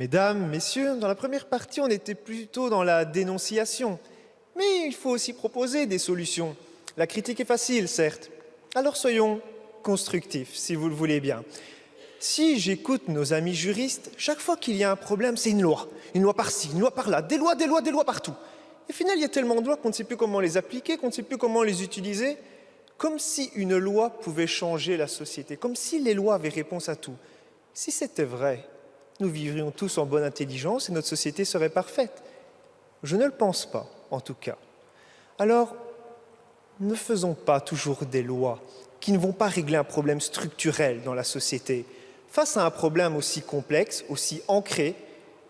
Mesdames, messieurs, dans la première partie, on était plutôt dans la dénonciation. Mais il faut aussi proposer des solutions. La critique est facile, certes. Alors soyons constructifs, si vous le voulez bien. Si j'écoute nos amis juristes, chaque fois qu'il y a un problème, c'est une loi. Une loi par-ci, une loi par-là, des lois partout. Et au final, il y a tellement de lois qu'on ne sait plus comment les appliquer, qu'on ne sait plus comment les utiliser. Comme si une loi pouvait changer la société, comme si les lois avaient réponse à tout. Si c'était vrai, nous vivrions tous en bonne intelligence et notre société serait parfaite. Je ne le pense pas, en tout cas. Alors, ne faisons pas toujours des lois qui ne vont pas régler un problème structurel dans la société. Face à un problème aussi complexe, aussi ancré,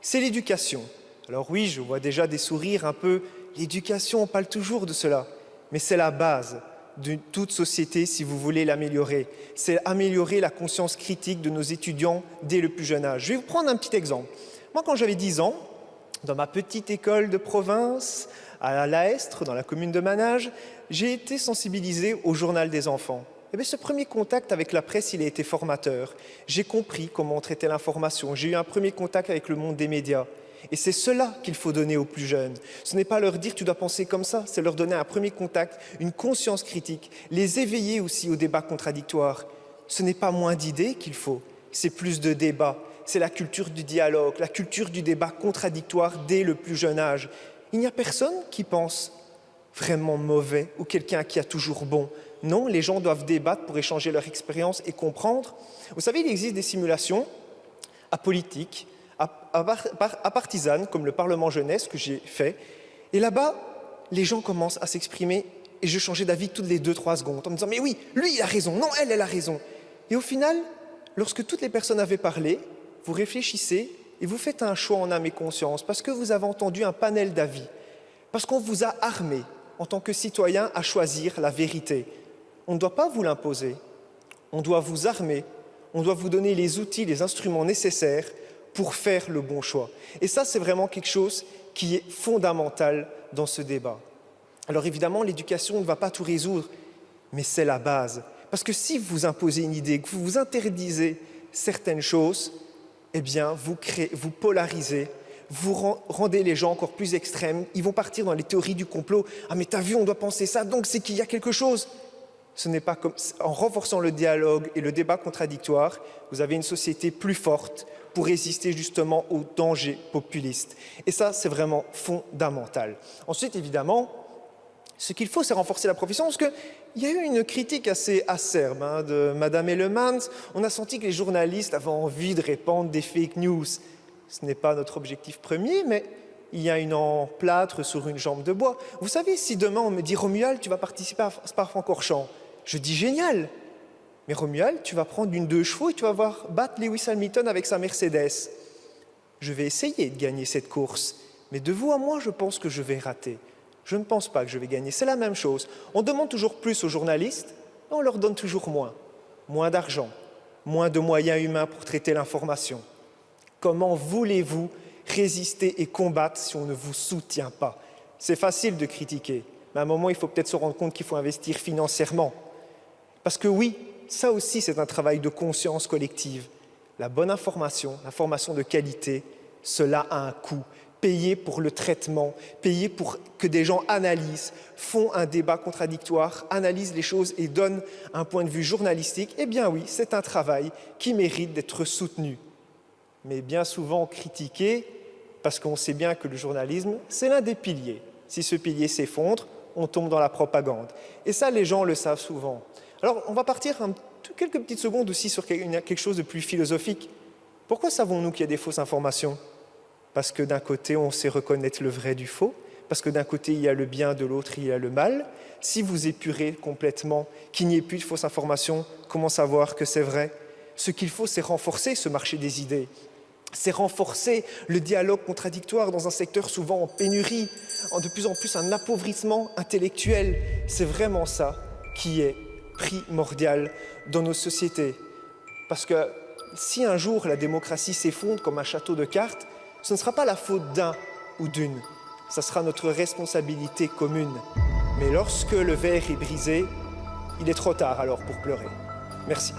c'est l'éducation. Alors oui, je vois déjà des sourires un peu. L'éducation, on parle toujours de cela, mais c'est la base de toute société si vous voulez l'améliorer. C'est améliorer la conscience critique de nos étudiants dès le plus jeune âge. Je vais vous prendre un petit exemple. Moi, quand j'avais 10 ans, dans ma petite école de province, à l'Aestre, dans la commune de Manage, j'ai été sensibilisé au journal des enfants. Et bien, ce premier contact avec la presse, il a été formateur. J'ai compris comment on traitait l'information. J'ai eu un premier contact avec le monde des médias. Et c'est cela qu'il faut donner aux plus jeunes. Ce n'est pas leur dire « tu dois penser comme ça », c'est leur donner un premier contact, une conscience critique, les éveiller aussi au débat contradictoire. Ce n'est pas moins d'idées qu'il faut, c'est plus de débats. C'est la culture du dialogue, la culture du débat contradictoire dès le plus jeune âge. Il n'y a personne qui pense vraiment mauvais ou quelqu'un qui a toujours bon. Non, les gens doivent débattre pour échanger leur expérience et comprendre. Vous savez, il existe des simulations apolitiques, partisanes, comme le Parlement jeunesse que j'ai fait. Et là-bas, les gens commencent à s'exprimer et je changeais d'avis toutes les 2-3 secondes en me disant « mais oui, lui il a raison, non, elle a raison ». Et au final, lorsque toutes les personnes avaient parlé, vous réfléchissez et vous faites un choix en âme et conscience parce que vous avez entendu un panel d'avis, parce qu'on vous a armé en tant que citoyen à choisir la vérité. On ne doit pas vous l'imposer, on doit vous armer, on doit vous donner les outils, les instruments nécessaires pour faire le bon choix. Et ça, c'est vraiment quelque chose qui est fondamental dans ce débat. Alors évidemment, l'éducation ne va pas tout résoudre, mais c'est la base. Parce que si vous imposez une idée, que vous vous interdisez certaines choses, eh bien, vous polarisez, vous rendez les gens encore plus extrêmes. Ils vont partir dans les théories du complot. « Ah mais t'as vu, on doit penser ça, donc c'est qu'il y a quelque chose ». Ce n'est pas comme en renforçant le dialogue et le débat contradictoire, vous avez une société plus forte pour résister justement aux dangers populistes. Et ça, c'est vraiment fondamental. Ensuite, évidemment, ce qu'il faut, c'est renforcer la profession, parce qu'il y a eu une critique assez acerbe de Madame Ellemans. On a senti que les journalistes avaient envie de répandre des fake news. Ce n'est pas notre objectif premier, mais il y a une emplâtre sur une jambe de bois. Vous savez, si demain on me dit « Romuald, tu vas participer à Spa-Francorchamps », je dis « Génial !» Mais Romuald, tu vas prendre une 2 chevaux et tu vas voir battre Lewis Hamilton avec sa Mercedes. Je vais essayer de gagner cette course, mais de vous à moi, je pense que je vais rater. Je ne pense pas que je vais gagner. C'est la même chose. On demande toujours plus aux journalistes, et on leur donne toujours moins. Moins d'argent, moins de moyens humains pour traiter l'information. Comment voulez-vous résister et combattre si on ne vous soutient pas? C'est facile de critiquer, mais à un moment, il faut peut-être se rendre compte qu'il faut investir financièrement. Parce que oui, ça aussi, c'est un travail de conscience collective. La bonne information, l'information de qualité, cela a un coût. Payer pour le traitement, payer pour que des gens analysent, font un débat contradictoire, analysent les choses et donnent un point de vue journalistique, eh bien oui, c'est un travail qui mérite d'être soutenu. Mais bien souvent critiqué, parce qu'on sait bien que le journalisme, c'est l'un des piliers. Si ce pilier s'effondre, on tombe dans la propagande. Et ça, les gens le savent souvent. Alors, on va partir quelques petites secondes aussi sur quelque chose de plus philosophique. Pourquoi savons-nous qu'il y a des fausses informations? Parce que d'un côté, on sait reconnaître le vrai du faux, parce que d'un côté, il y a le bien, de l'autre, il y a le mal. Si vous épurez complètement qu'il n'y ait plus de fausses informations, comment savoir que c'est vrai? Ce qu'il faut, c'est renforcer ce marché des idées. C'est renforcer le dialogue contradictoire dans un secteur souvent en pénurie, de plus en plus un appauvrissement intellectuel. C'est vraiment ça qui est primordial dans nos sociétés. Parce que si un jour la démocratie s'effondre comme un château de cartes, ce ne sera pas la faute d'un ou d'une, ça sera notre responsabilité commune. Mais lorsque le verre est brisé, il est trop tard alors pour pleurer. Merci.